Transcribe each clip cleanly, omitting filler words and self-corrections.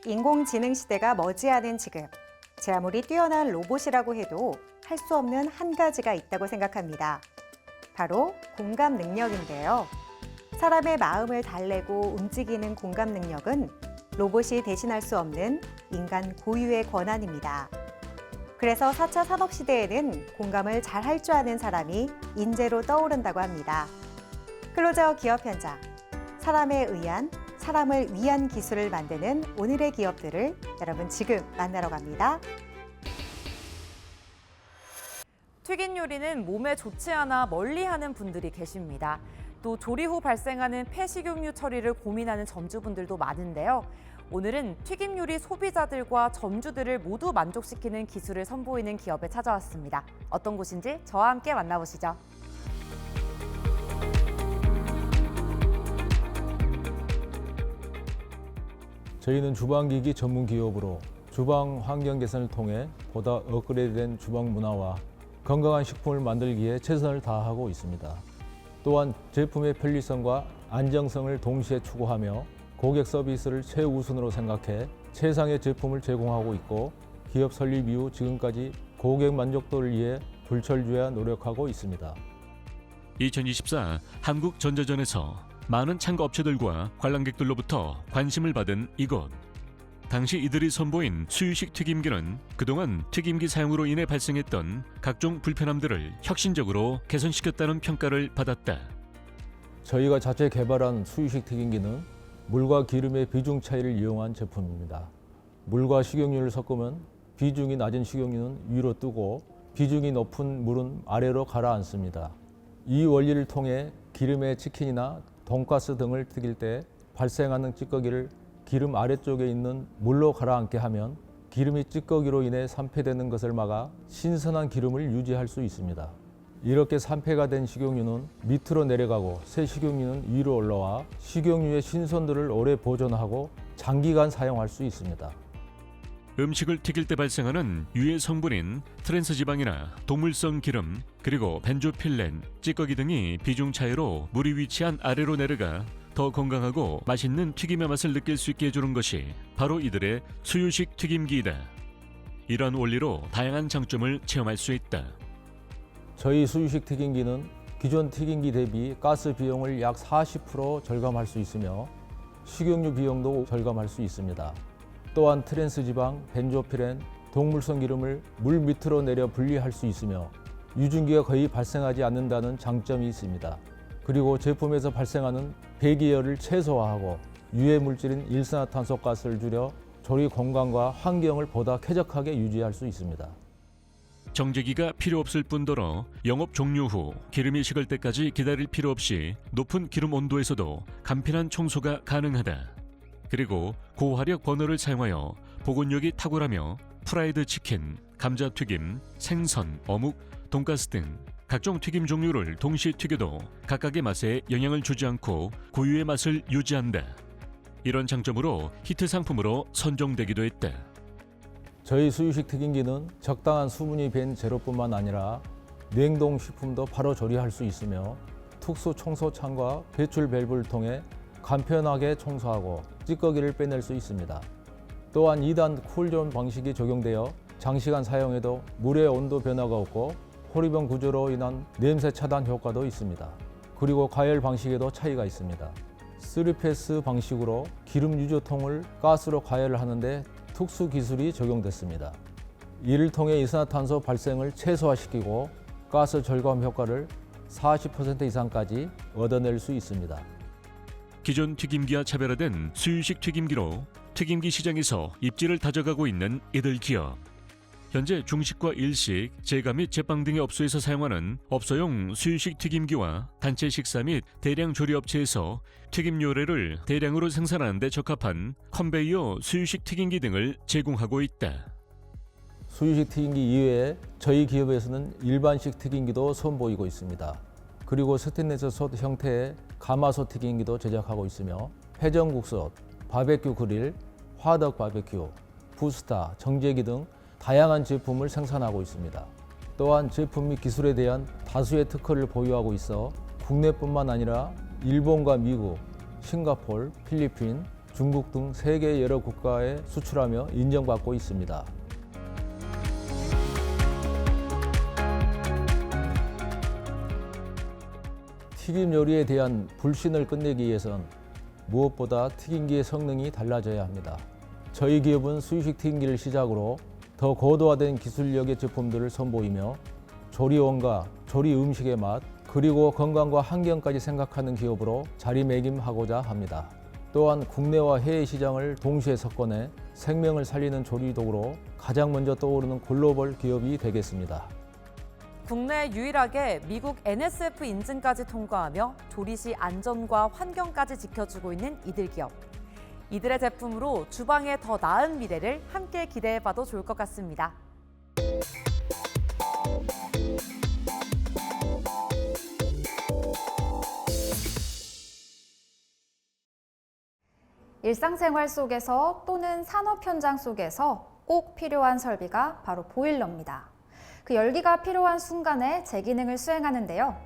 인공지능 시대가 머지않은 지금, 제 아무리 뛰어난 로봇이라고 해도 할 수 없는 한 가지가 있다고 생각합니다. 바로 공감 능력인데요. 사람의 마음을 달래고 움직이는 공감 능력은 로봇이 대신할 수 없는 인간 고유의 권한입니다. 그래서 4차 산업시대에는 공감을 잘 할 줄 아는 사람이 인재로 떠오른다고 합니다. 클로저 기업 현장, 사람에 의한, 사람을 위한 기술을 만드는 오늘의 기업들을 여러분 지금 만나러 갑니다. 튀긴 요리는 몸에 좋지 않아 멀리하는 분들이 계십니다. 또 조리 후 발생하는 폐식용유 처리를 고민하는 점주분들도 많은데요. 오늘은 튀김 요리 소비자들과 점주들을 모두 만족시키는 기술을 선보이는 기업에 찾아왔습니다. 어떤 곳인지 저와 함께 만나보시죠. 저희는 주방기기 전문 기업으로 주방 환경 개선을 통해 보다 업그레이드된 주방 문화와 건강한 식품을 만들기에 최선을 다하고 있습니다. 또한 제품의 편리성과 안정성을 동시에 추구하며 고객 서비스를 최우선으로 생각해 최상의 제품을 제공하고 있고 기업 설립 이후 지금까지 고객 만족도를 위해 불철주야 노력하고 있습니다. 2024 한국전자전에서 많은 참가 업체들과 관람객들로부터 관심을 받은 이곳. 당시 이들이 선보인 수유식 튀김기는 그동안 튀김기 사용으로 인해 발생했던 각종 불편함들을 혁신적으로 개선시켰다는 평가를 받았다. 저희가 자체 개발한 수유식 튀김기는 물과 기름의 비중 차이를 이용한 제품입니다. 물과 식용유를 섞으면 비중이 낮은 식용유는 위로 뜨고 비중이 높은 물은 아래로 가라앉습니다. 이 원리를 통해 기름에 치킨이나 돈가스 등을 튀길 때 발생하는 찌꺼기를 기름 아래쪽에 있는 물로 가라앉게 하면 기름이 찌꺼기로 인해 산패되는 것을 막아 신선한 기름을 유지할 수 있습니다. 이렇게 산패가 된 식용유는 밑으로 내려가고 새 식용유는 위로 올라와 식용유의 신선도를 오래 보존하고 장기간 사용할 수 있습니다. 음식을 튀길 때 발생하는 유해 성분인 트랜스지방이나 동물성 기름, 그리고 벤조필렌, 찌꺼기 등이 비중 차이로 물이 위치한 아래로 내려가 더 건강하고 맛있는 튀김의 맛을 느낄 수 있게 해주는 것이 바로 이들의 수유식 튀김기이다. 이러한 원리로 다양한 장점을 체험할 수 있다. 저희 수유식 튀김기는 기존 튀김기 대비 가스 비용을 약 40% 절감할 수 있으며 식용유 비용도 절감할 수 있습니다. 또한 트랜스지방, 벤조필렌, 동물성 기름을 물 밑으로 내려 분리할 수 있으며 유증기가 거의 발생하지 않는다는 장점이 있습니다. 그리고 제품에서 발생하는 배기열을 최소화하고 유해 물질인 일산화탄소가스를 줄여 조리 공간과 환경을 보다 쾌적하게 유지할 수 있습니다. 정제기가 필요 없을 뿐더러 영업 종료 후 기름이 식을 때까지 기다릴 필요 없이 높은 기름 온도에서도 간편한 청소가 가능하다. 그리고 고화력 버너를 사용하여 보온력이 탁월하며 프라이드 치킨, 감자튀김, 생선, 어묵, 돈가스 등 각종 튀김 종류를 동시에 튀겨도 각각의 맛에 영향을 주지 않고 고유의 맛을 유지한다. 이런 장점으로 히트 상품으로 선정되기도 했다. 저희 수유식 튀김기는 적당한 수분이 밴 재료뿐만 아니라 냉동 식품도 바로 조리할 수 있으며 특수 청소창과 배출 밸브를 통해 간편하게 청소하고 찌꺼기를 빼낼 수 있습니다. 또한 2단 쿨존 방식이 적용되어 장시간 사용해도 물의 온도 변화가 없고 호리병 구조로 인한 냄새 차단 효과도 있습니다. 그리고 가열 방식에도 차이가 있습니다. 3패스 방식으로 기름 유조통을 가스로 가열을 하는데 특수 기술이 적용됐습니다. 이를 통해 이산화탄소 발생을 최소화시키고 가스 절감 효과를 40% 이상까지 얻어낼 수 있습니다. 기존 튀김기와 차별화된 수유식 튀김기로 튀김기 시장에서 입지를 다져가고 있는 이들 기업. 현재 중식과 일식, 제과 및 제빵 등의 업소에서 사용하는 업소용 수유식 튀김기와 단체 식사 및 대량 조리 업체에서 튀김 요래를 대량으로 생산하는 데 적합한 컨베이어 수유식 튀김기 등을 제공하고 있다. 수유식 튀김기 이외에 저희 기업에서는 일반식 튀김기도 선보이고 있습니다. 그리고 스테인리스 솥 형태의 가마솥 튀김기도 제작하고 있으며 회전국솥, 바베큐 그릴, 화덕 바베큐, 부스타, 정제기 등 다양한 제품을 생산하고 있습니다. 또한 제품 및 기술에 대한 다수의 특허를 보유하고 있어 국내뿐만 아니라 일본과 미국, 싱가포르, 필리핀, 중국 등 세계 여러 국가에 수출하며 인정받고 있습니다. 튀김 요리에 대한 불신을 끝내기 위해선 무엇보다 튀김기의 성능이 달라져야 합니다. 저희 기업은 수유식 튀김기를 시작으로 더 고도화된 기술력의 제품들을 선보이며 조리원과 조리 음식의 맛, 그리고 건강과 환경까지 생각하는 기업으로 자리매김하고자 합니다. 또한 국내와 해외 시장을 동시에 섞어내 생명을 살리는 조리 도구로 가장 먼저 떠오르는 글로벌 기업이 되겠습니다. 국내 유일하게 미국 NSF 인증까지 통과하며 조리 시 안전과 환경까지 지켜주고 있는 이들 기업. 이들의 제품으로 주방의 더 나은 미래를 함께 기대해봐도 좋을 것 같습니다. 일상생활 속에서 또는 산업 현장 속에서 꼭 필요한 설비가 바로 보일러입니다. 그 열기가 필요한 순간에 제 기능을 수행하는데요.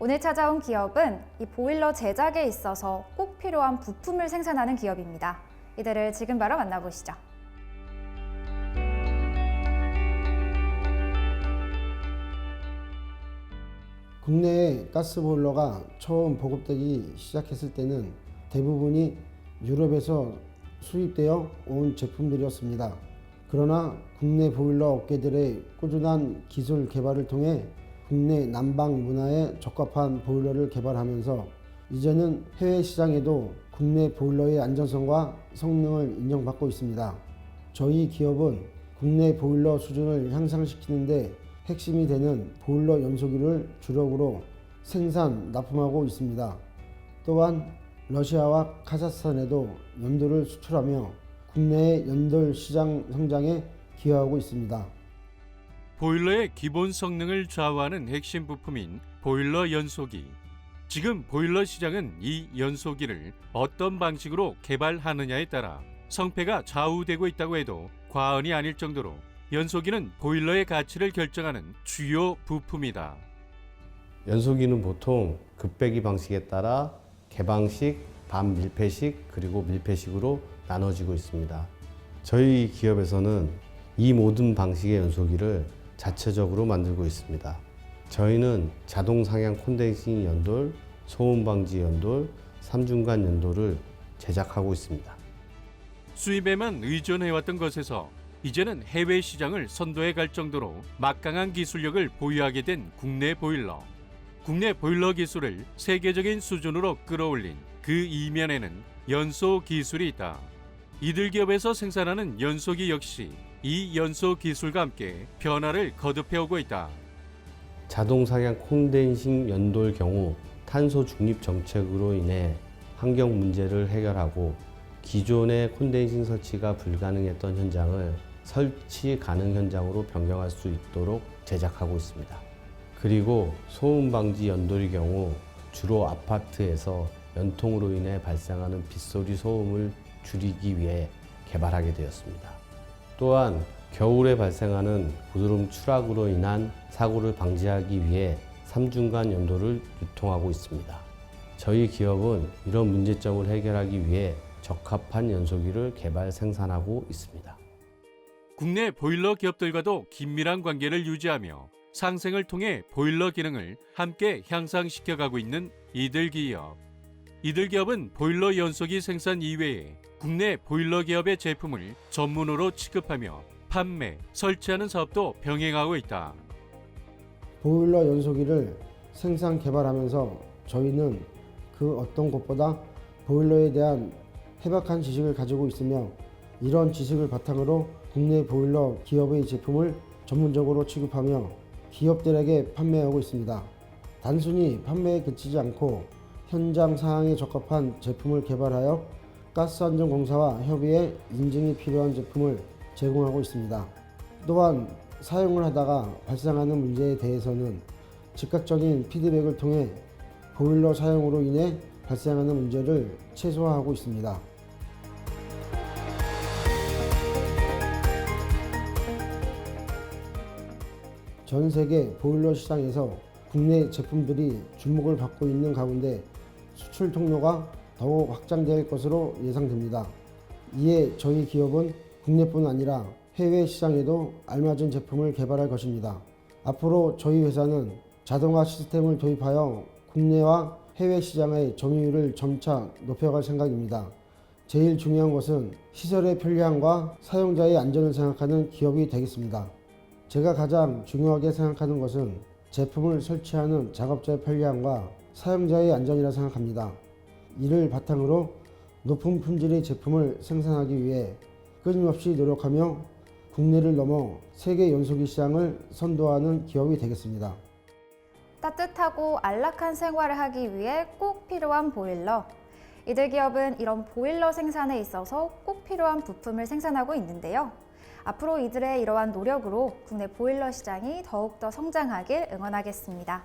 오늘 찾아온 기업은 이 보일러 제작에 있어서 꼭 필요한 부품을 생산하는 기업입니다. 이들을 지금 바로 만나보시죠. 국내에 가스보일러가 처음 보급되기 시작했을 때는 대부분이 유럽에서 수입되어 온 제품들이었습니다. 그러나 국내 보일러 업계들의 꾸준한 기술 개발을 통해 국내 난방 문화에 적합한 보일러를 개발하면서 이제는 해외 시장에도 국내 보일러의 안전성과 성능을 인정받고 있습니다. 저희 기업은 국내 보일러 수준을 향상시키는 데 핵심이 되는 보일러 연소기를 주력으로 생산, 납품하고 있습니다. 또한 러시아와 카자흐스탄에도 연도를 수출하며 국내의 연돌 시장 성장에 기여하고 있습니다. 보일러의 기본 성능을 좌우하는 핵심 부품인 보일러 연소기. 지금 보일러 시장은 이 연소기를 어떤 방식으로 개발하느냐에 따라 성패가 좌우되고 있다고 해도 과언이 아닐 정도로 연소기는 보일러의 가치를 결정하는 주요 부품이다. 연소기는 보통 급배기 방식에 따라 개방식, 반밀폐식, 그리고 밀폐식으로 나눠지고 있습니다. 저희 기업에서는 이 모든 방식의 연소기를 자체적으로 만들고 있습니다. 저희는 자동 상향 콘덴싱 연돌, 소음 방지 연돌, 3중간 연돌을 제작하고 있습니다. 수입에만 의존해왔던 것에서 이제는 해외 시장을 선도해 갈 정도로 막강한 기술력을 보유하게 된 국내 보일러. 국내 보일러 기술을 세계적인 수준으로 끌어올린 그 이면에는 연소 기술이 있다. 이들 기업에서 생산하는 연소기 역시 이 연소 기술과 함께 변화를 거듭해오고 있다. 자동 상향 콘덴싱 연도의 경우 탄소 중립 정책으로 인해 환경 문제를 해결하고 기존의 콘덴싱 설치가 불가능했던 현장을 설치 가능 현장으로 변경할 수 있도록 제작하고 있습니다. 그리고 소음 방지 연돌의 경우 주로 아파트에서 연통으로 인해 발생하는 빗소리 소음을 줄이기 위해 개발하게 되었습니다. 또한 겨울에 발생하는 고드름 추락으로 인한 사고를 방지하기 위해 3중간 연도를 유통하고 있습니다. 저희 기업은 이런 문제점을 해결하기 위해 적합한 연소기를 개발 생산하고 있습니다. 국내 보일러 기업들과도 긴밀한 관계를 유지하며 상생을 통해 보일러 기능을 함께 향상시켜가고 있는 이들 기업. 이들 기업은 보일러 연소기 생산 이외에 국내 보일러 기업의 제품을 전문으로 취급하며 판매, 설치하는 사업도 병행하고 있다. 보일러 연소기를 생산 개발하면서 저희는 그 어떤 것보다 보일러에 대한 해박한 지식을 가지고 있으며 이런 지식을 바탕으로 국내 보일러 기업의 제품을 전문적으로 취급하며 기업들에게 판매하고 있습니다. 단순히 판매에 그치지 않고 현장 상황에 적합한 제품을 개발하여 가스안전공사와 협의해 인증이 필요한 제품을 제공하고 있습니다. 또한 사용을 하다가 발생하는 문제에 대해서는 즉각적인 피드백을 통해 보일러 사용으로 인해 발생하는 문제를 최소화하고 있습니다. 전 세계 보일러 시장에서 국내 제품들이 주목을 받고 있는 가운데 수출 통로가 더욱 확장될 것으로 예상됩니다. 이에 저희 기업은 국내뿐 아니라 해외 시장에도 알맞은 제품을 개발할 것입니다. 앞으로 저희 회사는 자동화 시스템을 도입하여 국내와 해외 시장의 점유율을 점차 높여갈 생각입니다. 제일 중요한 것은 시설의 편리함과 사용자의 안전을 생각하는 기업이 되겠습니다. 제가 가장 중요하게 생각하는 것은 제품을 설치하는 작업자의 편리함과 사용자의 안전이라 생각합니다. 이를 바탕으로 높은 품질의 제품을 생산하기 위해 끊임없이 노력하며 국내를 넘어 세계 연소기 시장을 선도하는 기업이 되겠습니다. 따뜻하고 안락한 생활을 하기 위해 꼭 필요한 보일러. 이들 기업은 이런 보일러 생산에 있어서 꼭 필요한 부품을 생산하고 있는데요. 앞으로 이들의 이러한 노력으로 국내 보일러 시장이 더욱더 성장하길 응원하겠습니다.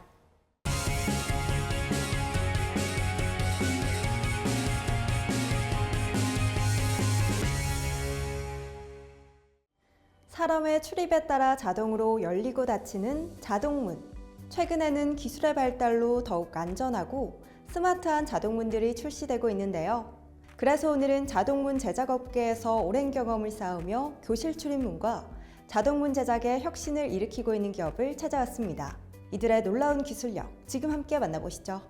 사람의 출입에 따라 자동으로 열리고 닫히는 자동문. 최근에는 기술의 발달로 더욱 안전하고 스마트한 자동문들이 출시되고 있는데요. 그래서 오늘은 자동문 제작업계에서 오랜 경험을 쌓으며 교실 출입문과 자동문 제작에 혁신을 일으키고 있는 기업을 찾아왔습니다. 이들의 놀라운 기술력, 지금 함께 만나보시죠.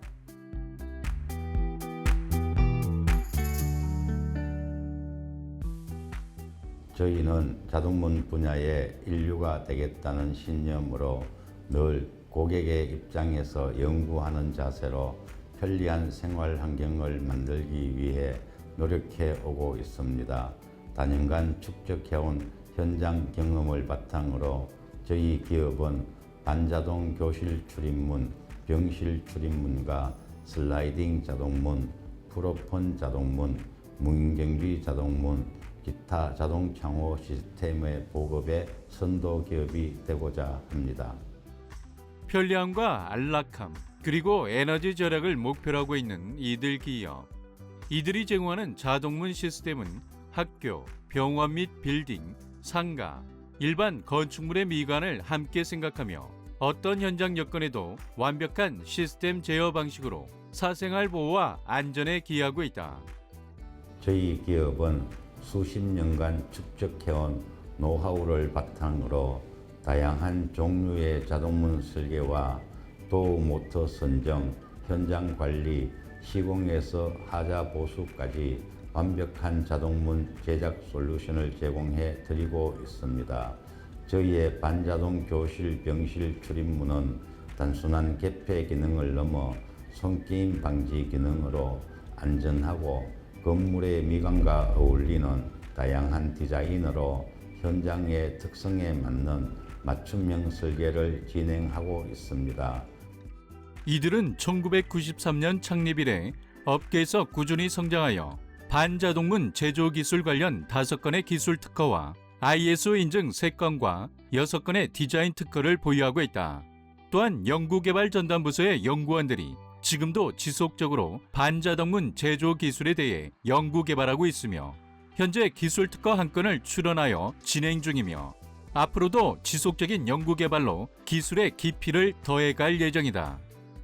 저희는 자동문 분야의 인류가 되겠다는 신념으로 늘 고객의 입장에서 연구하는 자세로 편리한 생활 환경을 만들기 위해 노력해 오고 있습니다. 다년간 축적해온 현장 경험을 바탕으로 저희 기업은 반자동 교실 출입문, 병실 출입문과 슬라이딩 자동문, 프로폰 자동문, 무인경비 자동문, 기타 자동 창호 시스템의 보급에 선도 기업이 되고자 합니다. 편리함과 안락함, 그리고 에너지 절약을 목표로 하고 있는 이들 기업. 이들이 제공하는 자동문 시스템은 학교, 병원 및 빌딩, 상가, 일반 건축물의 미관을 함께 생각하며 어떤 현장 여건에도 완벽한 시스템 제어 방식으로 사생활 보호와 안전에 기여하고 있다. 저희 기업은 수십 년간 축적해온 노하우를 바탕으로 다양한 종류의 자동문 설계와 도어 모터 선정, 현장 관리, 시공에서 하자 보수까지 완벽한 자동문 제작 솔루션을 제공해 드리고 있습니다. 저희의 반자동 교실, 병실 출입문은 단순한 개폐 기능을 넘어 손게임 방지 기능으로 안전하고 건물의 미관과 어울리는 다양한 디자인으로 현장의 특성에 맞는 맞춤형 설계를 진행하고 있습니다. 이들은 1993년 창립 이래 업계에서 꾸준히 성장하여 반자동문 제조 기술 관련 5건의 기술 특허와 ISO 인증 3건과 6건의 디자인 특허를 보유하고 있다. 또한 연구개발 전담부서의 연구원들이 지금도 지속적으로 반자동문 제조 기술에 대해 연구개발하고 있으며 현재 기술 특허 1건을 출원하여 진행 중이며 앞으로도 지속적인 연구개발로 기술의 깊이를 더해갈 예정이다.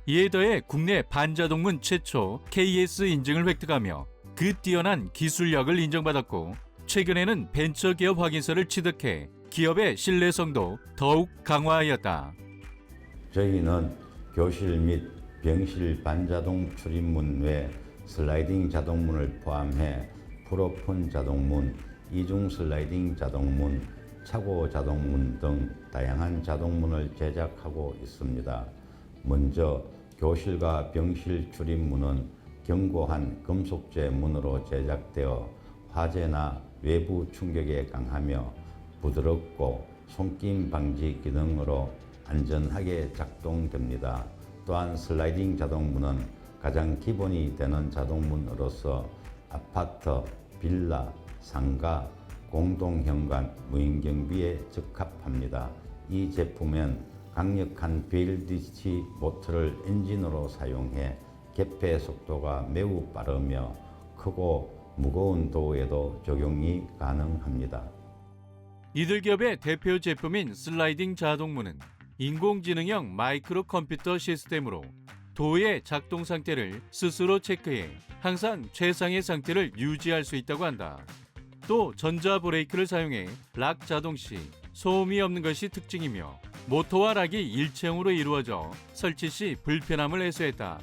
이에 더해 국내 반자동문 최초 KS 인증을 획득하며 그 뛰어난 기술력을 인정받았고 최근에는 벤처기업 확인서를 취득해 기업의 신뢰성도 더욱 강화하였다. 저희는 교실 및 병실 반자동 출입문 외 슬라이딩 자동문을 포함해 프로폰 자동문, 이중 슬라이딩 자동문, 차고 자동문 등 다양한 자동문을 제작하고 있습니다. 먼저 교실과 병실 출입문은 견고한 금속재 문으로 제작되어 화재나 외부 충격에 강하며 부드럽고 손김 방지 기능으로 안전하게 작동됩니다. 또한 슬라이딩 자동문은 가장 기본이 되는 자동문으로서 아파트, 빌라, 상가, 공동현관, 무인경비에 적합합니다. 이 제품엔 강력한 VLDC 모터를 엔진으로 사용해 개폐 속도가 매우 빠르며 크고 무거운 도어에도 적용이 가능합니다. 이들 기업의 대표 제품인 슬라이딩 자동문은 인공지능형 마이크로 컴퓨터 시스템으로 도어의 작동 상태를 스스로 체크해 항상 최상의 상태를 유지할 수 있다고 한다. 또 전자 브레이크를 사용해 락 자동 시 소음이 없는 것이 특징이며 모터와 락이 일체형으로 이루어져 설치 시 불편함을 해소했다.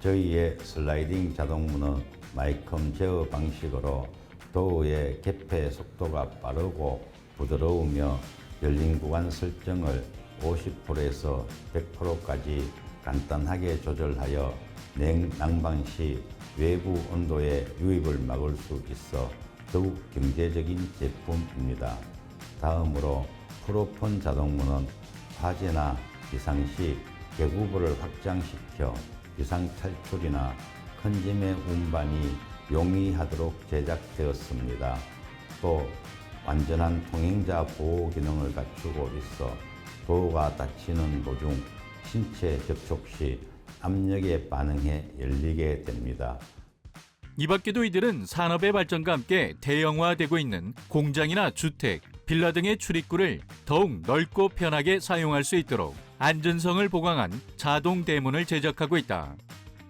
저희의 슬라이딩 자동문은 마이컴 제어 방식으로 도어의 개폐 속도가 빠르고 부드러우며 열린 구간 설정을 50%에서 100%까지 간단하게 조절하여 냉난방 시 외부 온도의 유입을 막을 수 있어 더욱 경제적인 제품입니다. 다음으로 프로폰 자동문은 화재나 비상시 개구부를 확장시켜 비상 탈출이나 큰 짐의 운반이 용이하도록 제작되었습니다. 또 완전한 통행자 보호 기능을 갖추고 있어 도어가 닫히는 도중 신체 접촉 시 압력에 반응해 열리게 됩니다. 이 밖에도 이들은 산업의 발전과 함께 대형화되고 있는 공장이나 주택, 빌라 등의 출입구를 더욱 넓고 편하게 사용할 수 있도록 안전성을 보강한 자동 대문을 제작하고 있다.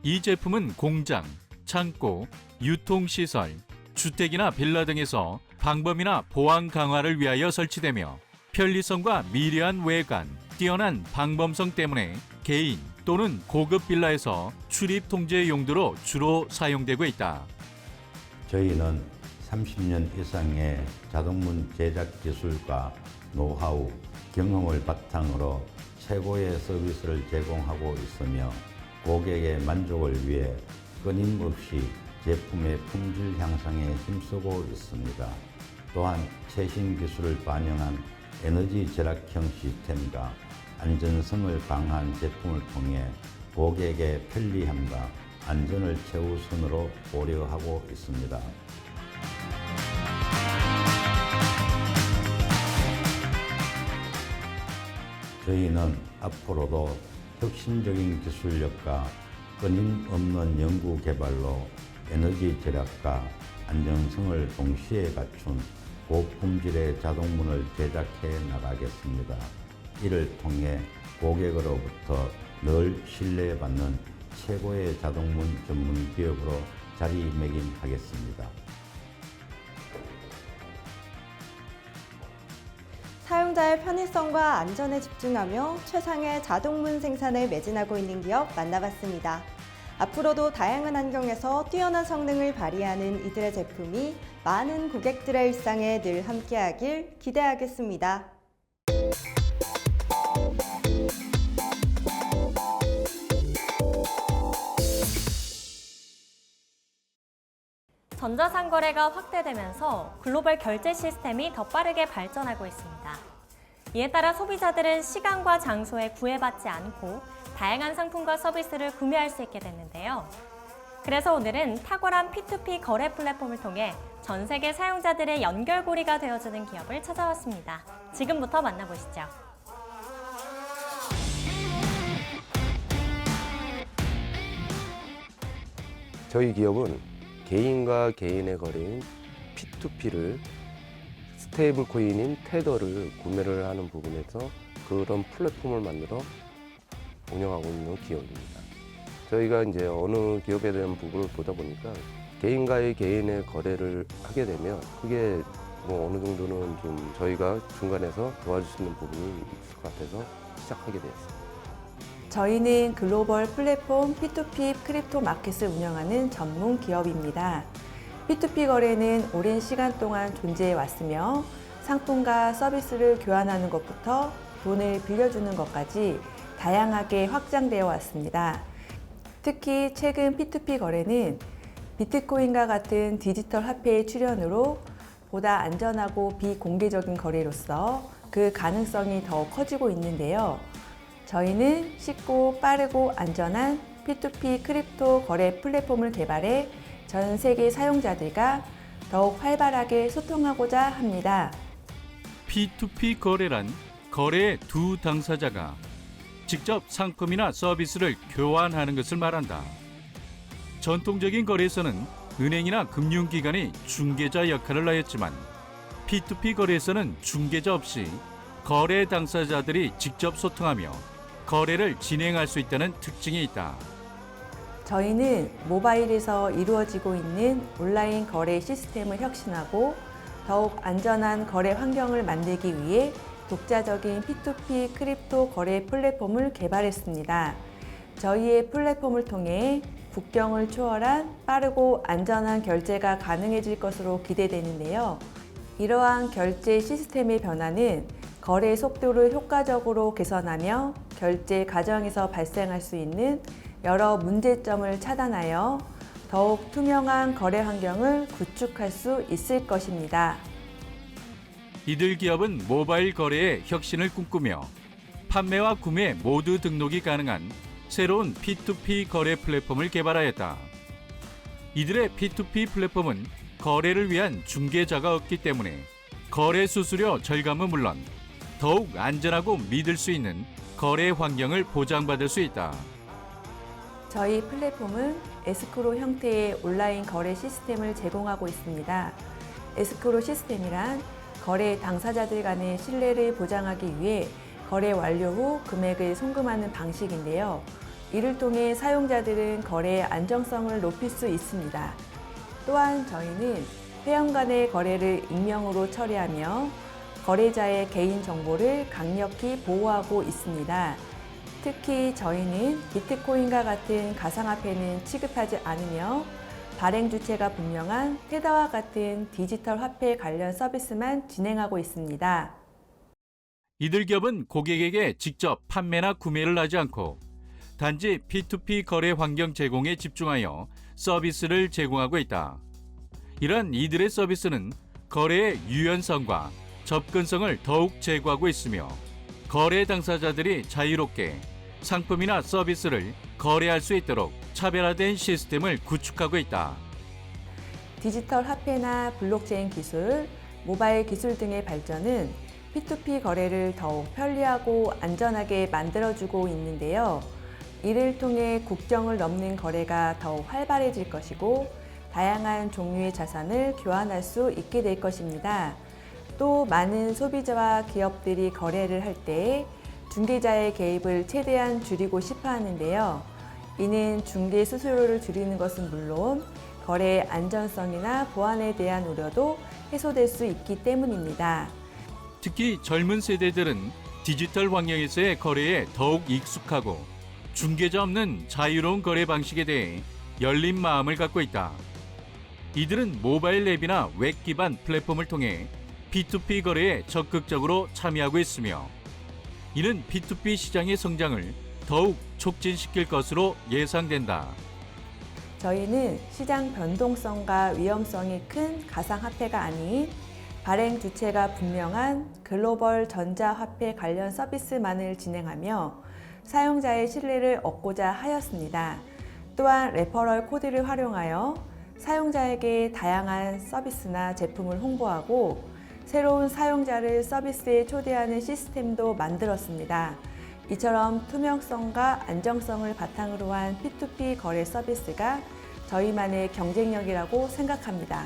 이 제품은 공장, 창고, 유통시설, 주택이나 빌라 등에서 방범이나 보안 강화를 위하여 설치되며 편리성과 미려한 외관, 뛰어난 방범성 때문에 개인 또는 고급 빌라에서 출입 통제 용도로 주로 사용되고 있다. 저희는 30년 이상의 자동문 제작 기술과 노하우, 경험을 바탕으로 최고의 서비스를 제공하고 있으며 고객의 만족을 위해 끊임없이 제품의 품질 향상에 힘쓰고 있습니다. 또한 최신 기술을 반영한 에너지 절약형 시스템과 안전성을 강화한 제품을 통해 고객의 편리함과 안전을 최우선으로 고려하고 있습니다. 저희는 앞으로도 혁신적인 기술력과 끊임없는 연구 개발로 에너지 절약과 안정성을 동시에 갖춘 고품질의 자동문을 제작해 나가겠습니다. 이를 통해 고객으로부터 늘 신뢰받는 최고의 자동문 전문 기업으로 자리매김하겠습니다. 사용자의 편의성과 안전에 집중하며 최상의 자동문 생산을 매진하고 있는 기업 만나봤습니다. 앞으로도 다양한 환경에서 뛰어난 성능을 발휘하는 이들의 제품이 많은 고객들의 일상에 늘 함께하길 기대하겠습니다. 전자상거래가 확대되면서 글로벌 결제 시스템이 더 빠르게 발전하고 있습니다. 이에 따라 소비자들은 시간과 장소에 구애받지 않고 다양한 상품과 서비스를 구매할 수 있게 됐는데요. 그래서 오늘은 탁월한 P2P 거래 플랫폼을 통해 전 세계 사용자들의 연결고리가 되어주는 기업을 찾아왔습니다. 지금부터 만나보시죠. 저희 기업은 개인과 개인의 거래인 P2P를 스테이블 코인인 테더를 구매를 하는 부분에서 그런 플랫폼을 만들어 운영하고 있는 기업입니다. 저희가 이제 어느 기업에 대한 부분을 보다 보니까 개인과의 개인의 거래를 하게 되면 그게 뭐 어느 정도는 좀 저희가 중간에서 도와줄 수 있는 부분이 있을 것 같아서 시작하게 되었습니다. 저희는 글로벌 플랫폼 P2P 크립토 마켓을 운영하는 전문 기업입니다. P2P 거래는 오랜 시간 동안 존재해 왔으며 상품과 서비스를 교환하는 것부터 돈을 빌려주는 것까지 다양하게 확장되어 왔습니다. 특히 최근 P2P 거래는 비트코인과 같은 디지털 화폐의 출현으로 보다 안전하고 비공개적인 거래로서 그 가능성이 더 커지고 있는데요. 저희는 쉽고 빠르고 안전한 P2P 크립토 거래 플랫폼을 개발해 전 세계 사용자들과 더욱 활발하게 소통하고자 합니다. P2P 거래란 거래의 두 당사자가 직접 상품이나 서비스를 교환하는 것을 말한다. 전통적인 거래에서는 은행이나 금융기관이 중개자 역할을 하였지만 P2P 거래에서는 중개자 없이 거래 당사자들이 직접 소통하며 거래를 진행할 수 있다는 특징이 있다. 저희는 모바일에서 이루어지고 있는 온라인 거래 시스템을 혁신하고 더욱 안전한 거래 환경을 만들기 위해 독자적인 P2P 크립토 거래 플랫폼을 개발했습니다. 저희의 플랫폼을 통해 국경을 초월한 빠르고 안전한 결제가 가능해질 것으로 기대되는데요. 이러한 결제 시스템의 변화는 거래 속도를 효과적으로 개선하며 결제 과정에서 발생할 수 있는 여러 문제점을 차단하여 더욱 투명한 거래 환경을 구축할 수 있을 것입니다. 이들 기업은 모바일 거래의 혁신을 꿈꾸며 판매와 구매 모두 등록이 가능한 새로운 P2P 거래 플랫폼을 개발하였다. 이들의 P2P 플랫폼은 거래를 위한 중개자가 없기 때문에 거래 수수료 절감은 물론 더욱 안전하고 믿을 수 있는 거래 환경을 보장받을 수 있다. 저희 플랫폼은 에스크로 형태의 온라인 거래 시스템을 제공하고 있습니다. 에스크로 시스템이란 거래 당사자들 간의 신뢰를 보장하기 위해 거래 완료 후 금액을 송금하는 방식인데요. 이를 통해 사용자들은 거래의 안정성을 높일 수 있습니다. 또한 저희는 회원 간의 거래를 익명으로 처리하며 거래자의 개인 정보를 강력히 보호하고 있습니다. 특히 저희는 비트코인과 같은 가상화폐는 취급하지 않으며 발행 주체가 분명한 테더와 같은 디지털 화폐 관련 서비스만 진행하고 있습니다. 이들 기업은 고객에게 직접 판매나 구매를 하지 않고 단지 P2P 거래 환경 제공에 집중하여 서비스를 제공하고 있다. 이러한 이들의 서비스는 거래의 유연성과 접근성을 더욱 제고하고 있으며 거래 당사자들이 자유롭게 상품이나 서비스를 거래할 수 있도록 차별화된 시스템을 구축하고 있다. 디지털 화폐나 블록체인 기술, 모바일 기술 등의 발전은 P2P 거래를 더욱 편리하고 안전하게 만들어주고 있는데요. 이를 통해 국경을 넘는 거래가 더욱 활발해질 것이고 다양한 종류의 자산을 교환할 수 있게 될 것입니다. 또 많은 소비자와 기업들이 거래를 할 때 중개자의 개입을 최대한 줄이고 싶어 하는데요. 이는 중개 수수료를 줄이는 것은 물론 거래의 안전성이나 보안에 대한 우려도 해소될 수 있기 때문입니다. 특히 젊은 세대들은 디지털 환경에서의 거래에 더욱 익숙하고 중개자 없는 자유로운 거래 방식에 대해 열린 마음을 갖고 있다. 이들은 모바일 앱이나 웹 기반 플랫폼을 통해 P2P 거래에 적극적으로 참여하고 있으며 이는 P2P 시장의 성장을 더욱 촉진시킬 것으로 예상된다. 저희는 시장 변동성과 위험성이 큰 가상화폐가 아닌 발행 주체가 분명한 글로벌 전자화폐 관련 서비스만을 진행하며 사용자의 신뢰를 얻고자 하였습니다. 또한 레퍼럴 코드를 활용하여 사용자에게 다양한 서비스나 제품을 홍보하고 새로운 사용자를 서비스에 초대하는 시스템도 만들었습니다. 이처럼 투명성과 안정성을 바탕으로 한 P2P 거래 서비스가 저희만의 경쟁력이라고 생각합니다.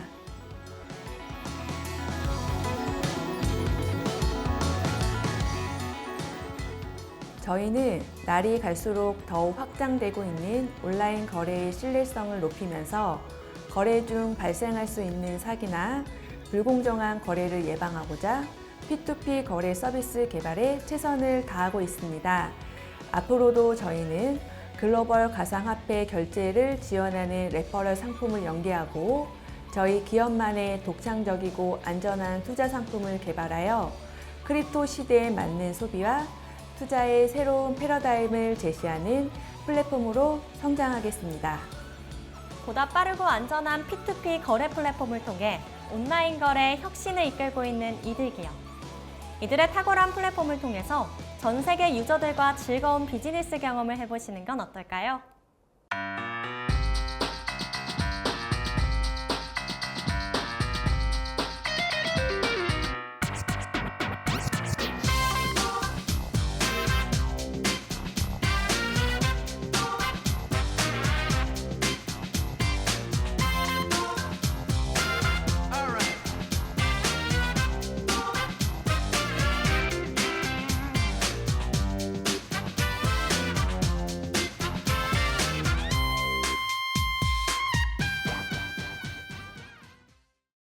저희는 날이 갈수록 더욱 확장되고 있는 온라인 거래의 신뢰성을 높이면서 거래 중 발생할 수 있는 사기나 불공정한 거래를 예방하고자 P2P 거래 서비스 개발에 최선을 다하고 있습니다. 앞으로도 저희는 글로벌 가상화폐 결제를 지원하는 레퍼럴 상품을 연계하고 저희 기업만의 독창적이고 안전한 투자 상품을 개발하여 크립토 시대에 맞는 소비와 투자의 새로운 패러다임을 제시하는 플랫폼으로 성장하겠습니다. 보다 빠르고 안전한 P2P 거래 플랫폼을 통해 온라인 거래 혁신을 이끌고 있는 이들 기업. 이들의 탁월한 플랫폼을 통해서 전 세계 유저들과 즐거운 비즈니스 경험을 해보시는 건 어떨까요?